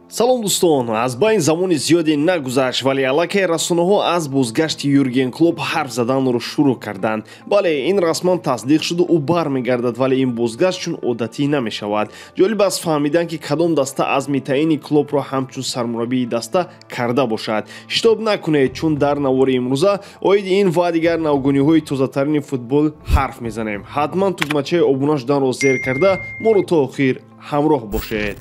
салом дӯстон, аз байни замони зиёде нагузашт, вале аллакай расонаҳо аз бозгашти Юрген Клопп ҳарф заданро шурӯъ карданд. Бале, ин расман тасдиқ шуду ӯ бармегардад, вале ин бозгашт чун одатӣ намешавад. ҷолиб аст фаҳмидан ки кадом даста азми таъини Клоппро ҳамчун сармураббии даста карда бошад. шитоб накунед, чун дар навори имрӯза оиди ин ва дигар навгониҳои тозатарини футбол ҳарф мезанем. ҳатман тугмачаи обуна шуданро зер карда моро то охир ҳамроҳ бошед.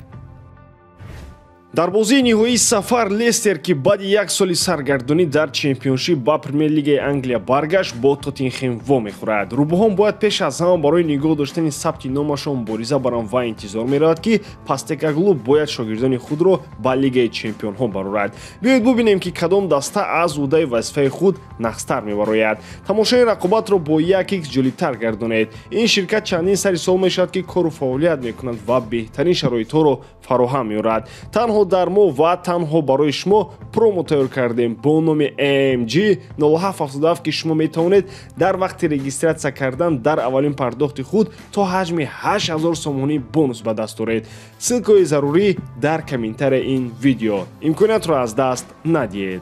дар бозии ниҳоии сафар Лестер ки баъди як соли саргардонӣ дар чемпионшип ба премер-лигаи Англия баргашт, бо Тоттенхем во мехӯрад. рӯбоҳон бояд пеш аз ҳама барои нигоҳ доштани сабти номашон мубориза баранд ва интизор меравад ки Постекоглу бояд шогирдони худро ба Лигаи Чемпионҳо барорад. биёед бубинем ки кадом даста аз ӯҳдаи вазифаи худ нақстар мебарояд. тамошои рақобатро бо 1x ҷолибтар гардонед. ин ширкат чандин сари сол мешавад ки кору фаъолият мекунад ва беҳтарин шароитҳоро фароҳам меорад. танҳо дар мо ва танҳо барои шумо промо тайёр кардем бо номи AMG 0777 ки шумо метавонед дар вақти регистратсия кардан дар аввалин пардохти худ то ҳаҷми 8000 сомонӣ бонус ба даст оред. ссилкаҳои зарурӣ дар комментарияи ин видео. имкониятро аз даст надиҳед.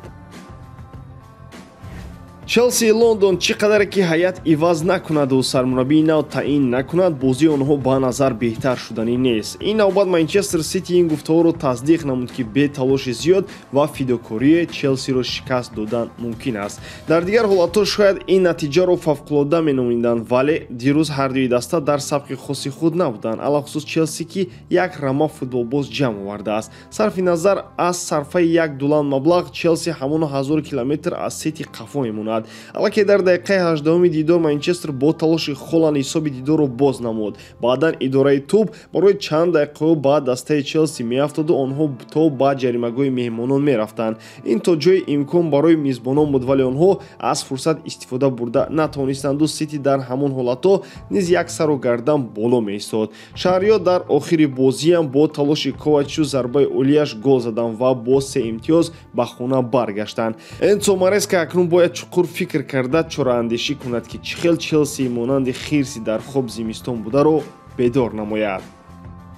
Челси Лондон чӣ қадаре ки ҳайат иваз накунаду сармураббии нав таъин накунад, бозии онҳо ба назар беҳтар шуданӣ нест. ин навбат Манчестер Сити ин гуфтаҳоро тасдиқ намуд ки бе талоши зиёд ва фидокорие Челсиро шикаст додан мумкин аст. дар дигар ҳолатҳо шояд ин натиҷаро фавқулода меномиданд, вале дирӯз ҳардуи даста дар сабқи хоси худ набуданд, алахусус Челси ки як рамма футболбоз ҷамъ овардааст. сарфи назар аз сарфаи $1 маблағ, Челси ҳамон 1000 километр аз Сити қафо мемонад. аллакай дар дақиқаи 18 дидор Манчестер бо талоши Холланд ҳисоби дидорро боз намуд. баъдан идораи ТУБ барои чанд дақиқаҳо ба дастаи Челси меафтоду онҳо то ба ҷаримагоҳи меҳмонон мерафтанд. ин то ҷои имкон барои мизбонон буд, вале онҳо аз фурсат истифода бурда натавонистанду Сити дар ҳамон ҳолатҳо низ як сару гардан боло меистод. шаҳриёт дар охири бозиам бо талоши Ковачу зарбаи олияш гол заданд ва бо 3 имтиёз ба хона баргаштанд. Энцо Мареска акнун бояд чуқур фикр карда чораандешӣ кунад ки чӣ хел Челси монанди хирси дар хоб зимистон бударо бедор намояд.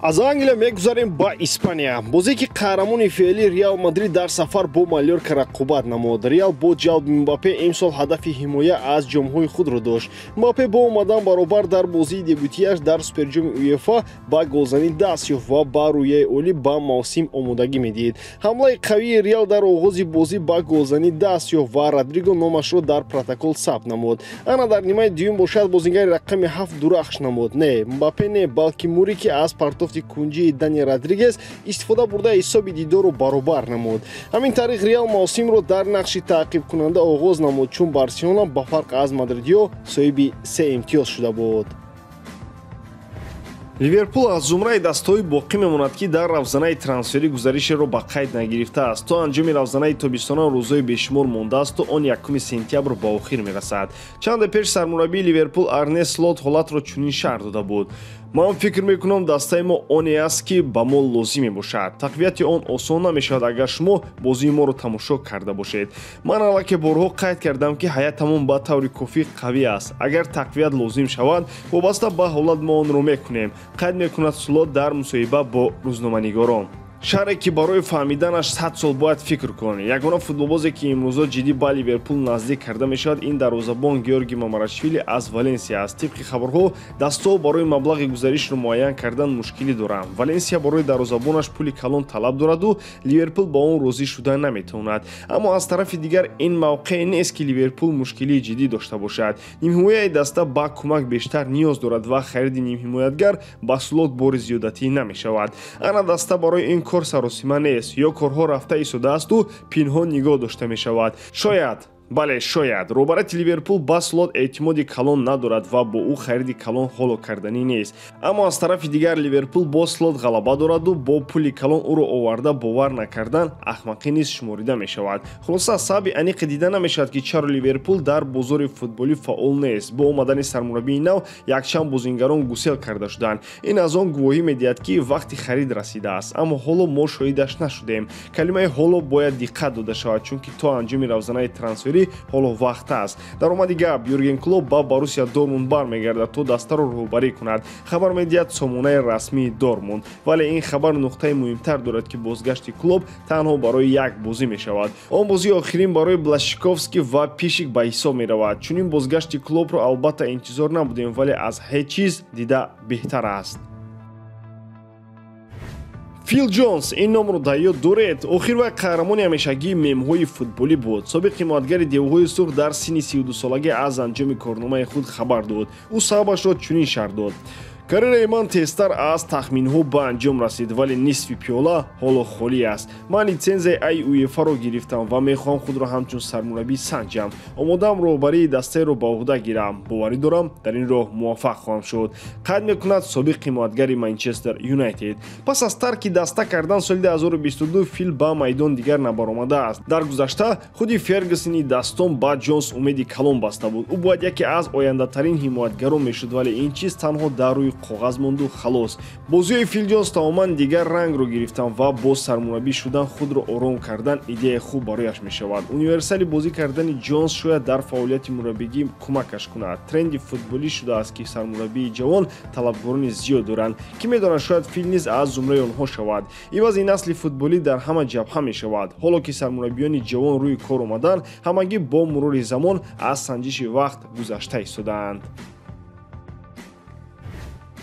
аз Англия мегузарем ба Испания. бозе ки қаҳрамони феъли Реал Мадрид дар сафар бо Мальорка рақобат намуд. Реал бо ҷалби Мбаппе имсол ҳадафи ҳимоя аз ҷомҳои худро дошт. Мбаппе бо омадан баробар дар бозии дебютияш дар суперҷоми УЕФА ба голзанӣ даст ёфт ва ба рӯяи олӣ ба мавсим омодагӣ медиҳед. ҳамлаи қавии Реал дар оғози бозӣ ба голзанӣ даст ёфт ва Родриго номашро дар протокол сабт намуд. ана дар нимаи дуюм бошад бозигари рақами 7 дурахш намуд. не Мбаппе не, балки Мури ки аз партофти кунҷии Дани Родригес истифода бурда ҳисоби дидорро баробар намуд. ҳамин тариқ Реал мавсимро дар нақши таъқибкунанда оғоз намуд, чун Барселона ба фарқ аз Мадридиҳо соҳиби 3 имтиёз шуда буд. ливерпул аз зумраи дастаҳои боқӣ мемонад ки дар равзанаи трансферӣ гузаришеро ба қайд нагирифтааст. то анҷоми равзанаи тобистона рӯзҳои бешумор мондаасту он 1 сентябр ба охир мерасад. чанде пеш сармураббии ливерпул Арне Слот ҳолатро чунин шарҳ дода буд. ман фикр мекунам дастаи мо оне аст ки ба мо лозим мебошад. тақвияти он осон намешавад агар шумо бозии моро тамошо карда бошед. ман аллакай борҳо қайд кардам ки ҳаятамон ба таври кофӣ қавӣ аст. агар тақвият лозим шавад вобаста ба ҳолат мо онро мекунем, қайд мекунад Слот дар мусоҳиба бо рӯзноманигорон. шаҳре ки барои фаҳмиданаш 100 сол бояд фикр кунад. ягона футболбозе ки имрӯза ҷиддӣ ба ливерпул наздик карда мешавад ин дарвозабон Георги Мамарашвили аз Валенсия аст. тибқи хабарҳо дастаҳо барои маблағи гузаришро муайян кардан мушкилӣ доранд. Валенсия барои дарвозабонаш пули калон талаб дораду ливерпул ба он розӣ шуда наметавонад. аммо аз тарафи дигар ин мавқеъ нест ки ливерпул мушкилии ҷиддӣ дошта бошад. нимҳимояи даста ба кӯмак бештар ниёз дорад ва хариди нимҳимоятгар ба Слот бори зиёдатӣ намешавад. ана даста барои ин кор саросима нест, ё корҳо рафта истодаасту пинҳон нигоҳ дошта мешавад. шояд бале шояд роҳбарати ливерпул ба Слот эътимоди калон надорад ва бо ӯ хариди калон ҳоло карданӣ нест. аммо аз тарафи дигар ливерпул бо Слот ғалаба дораду бо пули калон ӯро оварда бовар накардан ахмақӣ низ шуморида мешавад. хулоса сабаби аниқи дида намешавад ки чаро ливерпул дар бозори футболӣ фаъол нест. бо омадани сармураббии нав якчанд бозингарон гусел карда шуданд. ин аз он гувоҳӣ медиҳад ки вақти харид расидааст, аммо ҳоло мо шоҳидаш нашудем. калимаи ҳоло бояд диққат дода шавад, чунки то анҷоми равзанаи трансферӣ трансфери ҳоло вақт аст. дар омади гап Юрген Клопп ба Борусия Дормунд бармегардад то дастаро роҳбарӣ кунад. хабар медиҳад сомонаи расмии Дормунд, вале ин хабар нуқтаи муҳимтар дорад ки бозгашти Клопп танҳо барои як бозӣ мешавад. он бозии охирин барои Блашковский ва Пишик ба ҳисоб меравад. чунин бозгашти Клоппро албатта интизор набудем, вале аз ҳеҷ чиз дида беҳтар аст. Фил Джонс ин номро дар ёд доред? охир вақт қаҳрамони ҳамешагии мемҳои футболӣ буд. собиқ ҳимоятгари девҳои сурх дар синни 32 солагӣ аз анҷоми корномаи худ хабар дод. ӯ сабабашро чунин шарҳ дод: карераи ман тезтар аз тахминҳо ба анҷом расид, вале нисфи пиёла ҳоло холӣ аст. ман литсензияи ай уефаро гирифтам ва мехоҳам худро ҳамчун сармураббӣ санҷам. омодаам роҳбарии дастаеро ба уҳда гирам. боварӣ дорам дар ин роҳ муваффақ хоҳам шуд. қайд мекунад собиқ ҳимоятгари Манчестер Юнайтед. пас аз тарки даста кардан соли 2022 Фил ба майдон дигар набаромадааст. дар гузашта худи Фергюсони дастон ба Джонс умеди калон баста буд. ӯ бояд яке аз ояндатарин ҳимоятгарон мешуд, вале ин чиз танҳо дар рӯи қоғаз монду халос. бозиҳои Фил Джонс тамоман дигар рангро гирифтан ва бо сармураббӣ шудан худро ором кардан идеяи хуб барояш мешавад. универсали бозӣ кардани Джонс шояд дар фаъолияти мураббигӣ кӯмакаш кунад. тренди футболӣ шудааст ки сармураббии ҷавон талабгорони зиёд доранд. кӣ медонад, шояд Фил низ аз зумраи онҳо шавад. ивази насли футболӣ дар ҳама ҷабҳа мешавад. ҳоло ки сармураббиёни ҷавон рӯи кор омаданд, ҳамагӣ бо мурури замон аз санҷиши вақт гузашта истодаанд.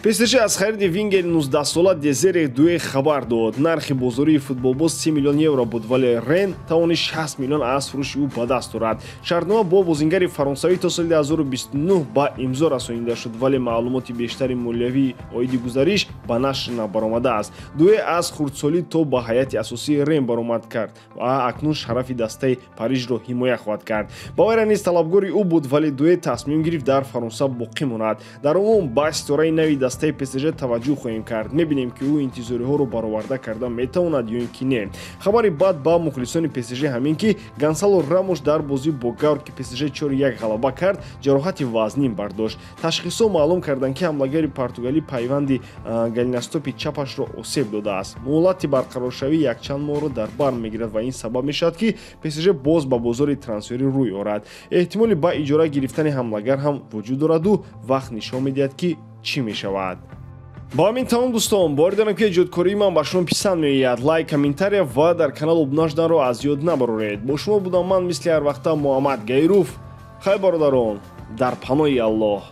ПСЖ аз хариди вингери 19-сола Дезере Дуэ хабар дод. нархи бозории футболбоз 30 миллион евро буд, вале Рен тавони 60 миллион аз фурӯши ӯ ба даст орад. шартнома бо бозингари фаронсавӣ то соли 2029 ба имзо расонида шуд, вале маълумоти бештари молиявии оиди гузариш ба нашр набаромадааст. Дуэ аз хурдсолӣ то ба ҳайати асосии Рен баромад кард ва акнун шарафи дастаи Парижро ҳимоя хоҳад кард. Бавария низ талабгори ӯ буд, вале Дуэ тасмим гирифт дар Фаронса боқӣ монад. дар умум ба истораи нави дастаи ПСЖ таваҷҷӯҳ хоҳем кард. мебинем ки ӯ интизориҳоро бароварда карда метавонад ё ин ки не. хабари бад ба мухлисони ПСЖ ҳамин ки Гонсало Рамош дар бозӣ бо Гавр ки ПСЖ 4-1 ғалаба кард, ҷароҳати вазнин бардошт. ташхисҳо маълум карданд ки ҳамлагари португалӣ пайванди галиностопи чапашро осеб додааст. муҳлати барқароршавӣ якчанд моҳро дар бар мегирад ва ин сабаб мешавад ки ПСЖ боз ба бозори трансферӣ рӯй орад. эҳтимоли ба иҷора гирифтани ҳамлагар ҳам вуҷуд дораду вақт нишон медиҳад ки чӣ мешавад. ба ҳамин тамом дӯстон, бори дорам ки ҷодкории ман ба шумо писанд меояд. лайк, комментария ва дар канал обуна шуданро аз ёд набароред. бо шумо будам ман мисли ҳар вақта Муҳаммад Гайруф. хай бародарон, дар паноҳи Аллоҳ.